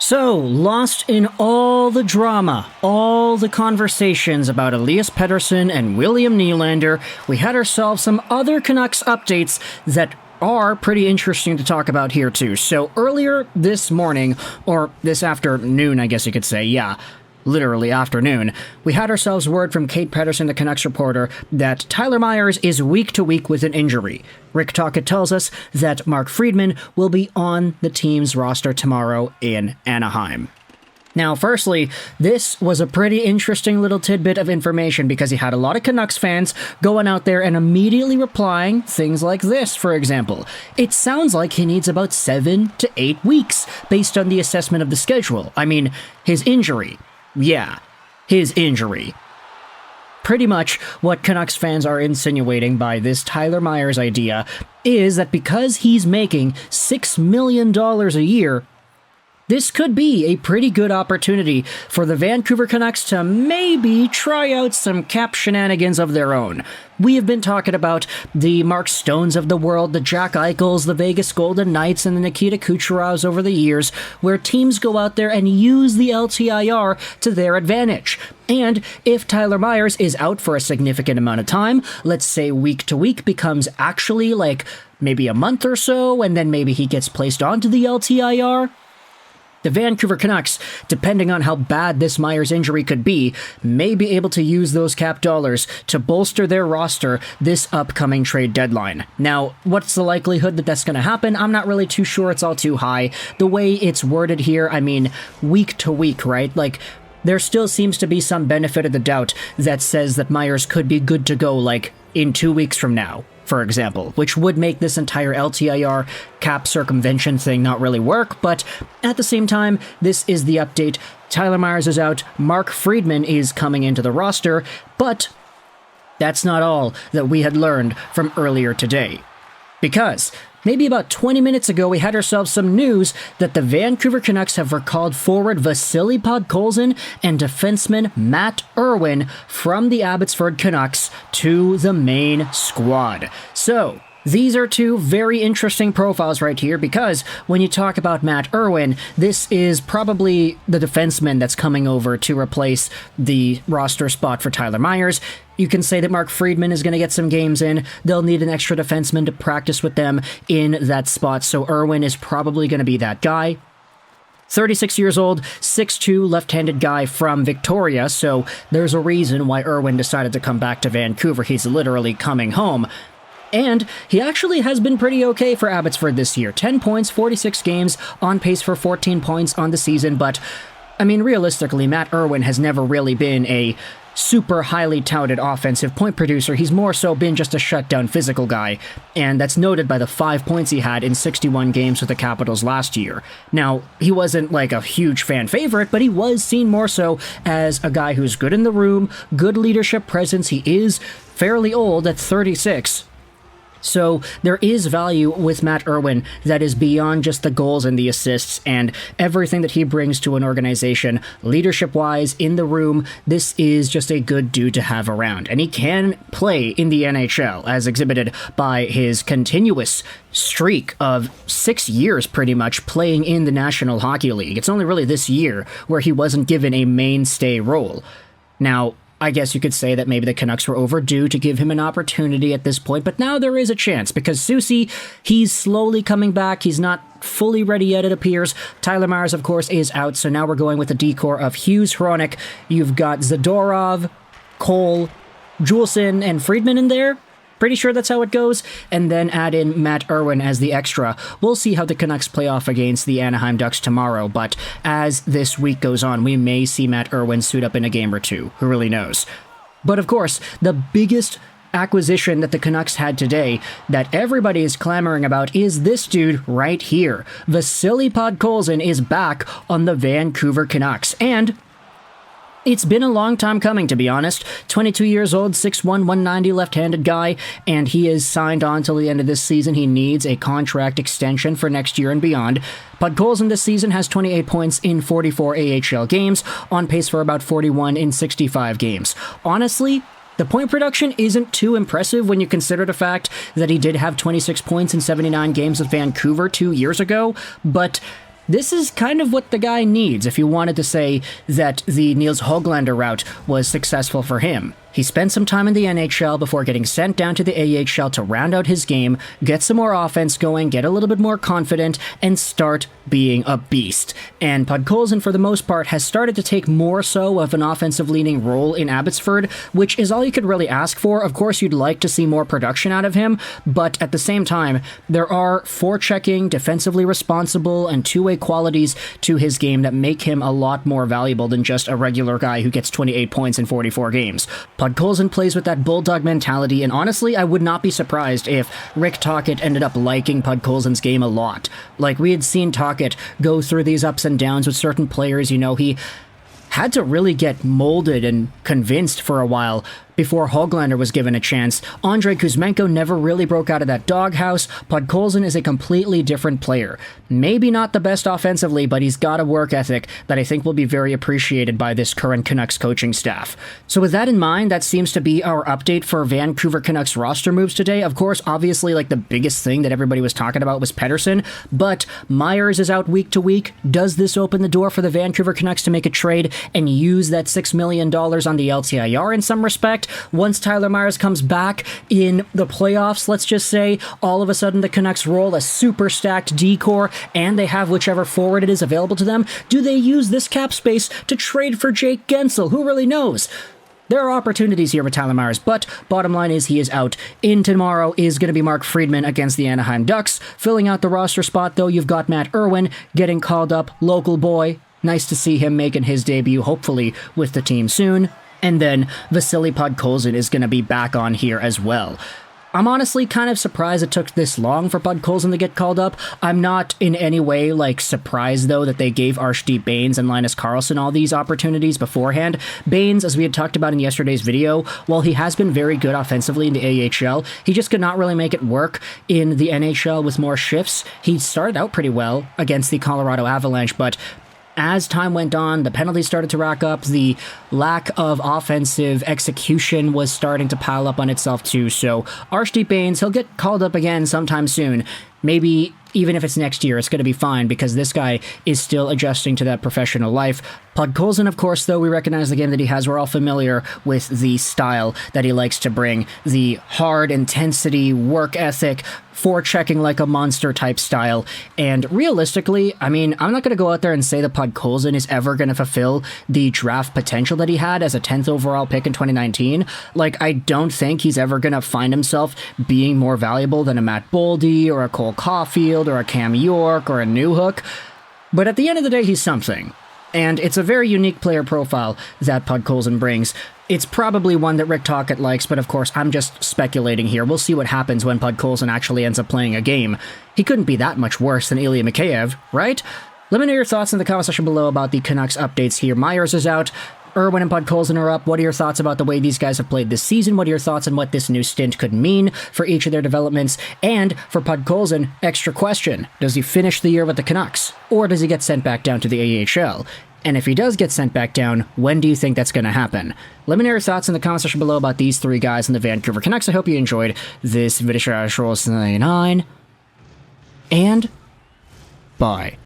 So, lost in all the drama, all the conversations about Elias Pettersson and William Nylander, we had ourselves some other Canucks updates that are pretty interesting to talk about here too. So earlier this morning, or this afternoon I guess you could say, literally afternoon, we had ourselves word from Kate Pedersen, the Canucks reporter, that Tyler Myers is week to week with an injury. Rick Tocchet tells us that Mark Friedman will be on the team's roster tomorrow in Anaheim. Now, firstly, this was a pretty interesting little tidbit of information because you had a lot of Canucks fans going out there and immediately replying things like this, for example. It sounds like he needs about 7 to 8 weeks based on the assessment of the schedule. I mean, his injury. Yeah, his injury. Pretty much what Canucks fans are insinuating by this Tyler Myers idea is that because he's making $6 million a year, this could be a pretty good opportunity for the Vancouver Canucks to maybe try out some cap shenanigans of their own. We have been talking about the Mark Stones of the world, the Jack Eichels, the Vegas Golden Knights, and the Nikita Kucherovs over the years, where teams go out there and use the LTIR to their advantage. And if Tyler Myers is out for a significant amount of time, let's say week to week becomes actually like maybe a month or so, and then maybe he gets placed onto the LTIR, the Vancouver Canucks, depending on how bad this Myers injury could be, may be able to use those cap dollars to bolster their roster this upcoming trade deadline. Now, what's the likelihood that that's going to happen? I'm not really too sure. It's all too high. The way it's worded here, I mean, week to week, right? Like, there still seems to be some benefit of the doubt that says that Myers could be good to go, like, in 2 weeks from now, for example, which would make this entire LTIR cap circumvention thing not really work, but at the same time, this is the update. Tyler Myers is out, Mark Friedman is coming into the roster, but that's not all that we had learned from earlier today. Because maybe about 20 minutes ago, we had ourselves some news that the Vancouver Canucks have recalled forward Vasili Podkolzin and defenseman Matt Irwin from the Abbotsford Canucks to the main squad. So, these are two very interesting profiles right here because when you talk about Matt Irwin, this is probably the defenseman that's coming over to replace the roster spot for Tyler Myers. You can say that Mark Friedman is going to get some games in. They'll need an extra defenseman to practice with them in that spot, so Irwin is probably going to be that guy. 36 years old, 6'2", left-handed guy from Victoria, so there's a reason why Irwin decided to come back to Vancouver. He's literally coming home. And he actually has been pretty okay for Abbotsford this year. 10 points, 46 games, on pace for 14 points on the season, but, I mean, realistically, Matt Irwin has never really been a super highly touted offensive point producer. He's more so been just a shutdown physical guy, and that's noted by the 5 points he had in 61 games with the Capitals last year. Now, he wasn't like a huge fan favorite, but he was seen more so as a guy who's good in the room, good leadership presence. He is fairly old at 36. So there is value with Matt Irwin that is beyond just the goals and the assists and everything that he brings to an organization. Leadership-wise, in the room, this is just a good dude to have around. And he can play in the NHL, as exhibited by his continuous streak of 6 years, pretty much, playing in the National Hockey League. It's only really this year where he wasn't given a mainstay role. Now, I guess you could say that maybe the Canucks were overdue to give him an opportunity at this point, but now there is a chance because Susie, he's slowly coming back. He's not fully ready yet, it appears. Tyler Myers, of course, is out, so now we're going with a decor of Hughes, Hronik. You've got Zadorov, Cole, Juleson, and Friedman in there. Pretty sure that's how it goes. And then add in Matt Irwin as the extra. We'll see how the Canucks play off against the Anaheim Ducks tomorrow, but as this week goes on, we may see Matt Irwin suit up in a game or two. Who really knows? But of course, the biggest acquisition that the Canucks had today that everybody is clamoring about is this dude right here. Vasili Podkolzin is back on the Vancouver Canucks, and it's been a long time coming, to be honest. 22 years old, 6'1", 190 left-handed guy, and he is signed on till the end of this season. He needs a contract extension for next year and beyond. Podkolzin this season has 28 points in 44 AHL games, on pace for about 41 in 65 games. Honestly, the point production isn't too impressive when you consider the fact that he did have 26 points in 79 games with Vancouver 2 years ago, but this is kind of what the guy needs if you wanted to say that the Nils Höglander route was successful for him. He spent some time in the NHL before getting sent down to the AHL to round out his game, get some more offense going, get a little bit more confident, and start being a beast. And Podkolzin, for the most part, has started to take more so of an offensive-leaning role in Abbotsford, which is all you could really ask for. Of course, you'd like to see more production out of him, but at the same time, there are forechecking, defensively responsible, and two-way qualities to his game that make him a lot more valuable than just a regular guy who gets 28 points in 44 games. Podkolzin plays with that bulldog mentality, and honestly, I would not be surprised if Rick Tocchet ended up liking Podkolzin's game a lot. Like, we had seen Tocchet go through these ups and downs with certain players. He had to really get molded and convinced for a while before Höglander was given a chance. Andrei Kuzmenko never really broke out of that doghouse. Podkolzin is a completely different player. Maybe not the best offensively, but he's got a work ethic that I think will be very appreciated by this current Canucks coaching staff. So with that in mind, that seems to be our update for Vancouver Canucks roster moves today. Of course, obviously, like, the biggest thing that everybody was talking about was Pettersson, but Myers is out week to week. Does this open the door for the Vancouver Canucks to make a trade and use that $6 million on the LTIR in some respect? Once Tyler Myers comes back in the playoffs, let's just say, all of a sudden the Canucks roll a super stacked D-core and they have whichever forward it is available to them. Do they use this cap space to trade for Jake Gensel? Who really knows? There are opportunities here with Tyler Myers, but bottom line is he is out. In tomorrow is going to be Mark Friedman against the Anaheim Ducks. Filling out the roster spot, though, you've got Matt Irwin getting called up, local boy. Nice to see him making his debut, hopefully, with the team soon. And then Vasili Podkolzin is going to be back on here as well. I'm honestly kind of surprised it took this long for Podkolzin to get called up. I'm not in any way, surprised, though, that they gave Archdeep Baines and Linus Carlsson all these opportunities beforehand. Baines, as we had talked about in yesterday's video, while he has been very good offensively in the AHL, he just could not really make it work in the NHL with more shifts. He started out pretty well against the Colorado Avalanche, but as time went on, the penalties started to rack up, the lack of offensive execution was starting to pile up on itself too, so Archdeep Baines, he'll get called up again sometime soon. Maybe even if it's next year, it's going to be fine because this guy is still adjusting to that professional life. Podkolzin, of course, though, we recognize the game that he has. We're all familiar with the style that he likes to bring. The hard intensity, work ethic, forechecking like a monster type style. And realistically, I mean, I'm not going to go out there and say that Podkolzin is ever going to fulfill the draft potential that he had as a 10th overall pick in 2019. I don't think he's ever going to find himself being more valuable than a Matt Boldy or a Cole Caulfield or a Cam York or a Newhook. But at the end of the day, he's something. And it's a very unique player profile that Podkolzin brings. It's probably one that Rick Tocchet likes, but of course, I'm just speculating here. We'll see what happens when Podkolzin actually ends up playing a game. He couldn't be that much worse than Ilya Mikheyev, right? Let me know your thoughts in the comment section below about the Canucks updates here. Myers is out. Irwin and Podkolzin are up. What are your thoughts about the way these guys have played this season? What are your thoughts on what this new stint could mean for each of their developments? And for Podkolzin, extra question. Does he finish the year with the Canucks? Or does he get sent back down to the AHL? And if he does get sent back down, when do you think that's going to happen? Let me know your thoughts in the comment section below about these three guys in the Vancouver Canucks. I hope you enjoyed this video. And bye.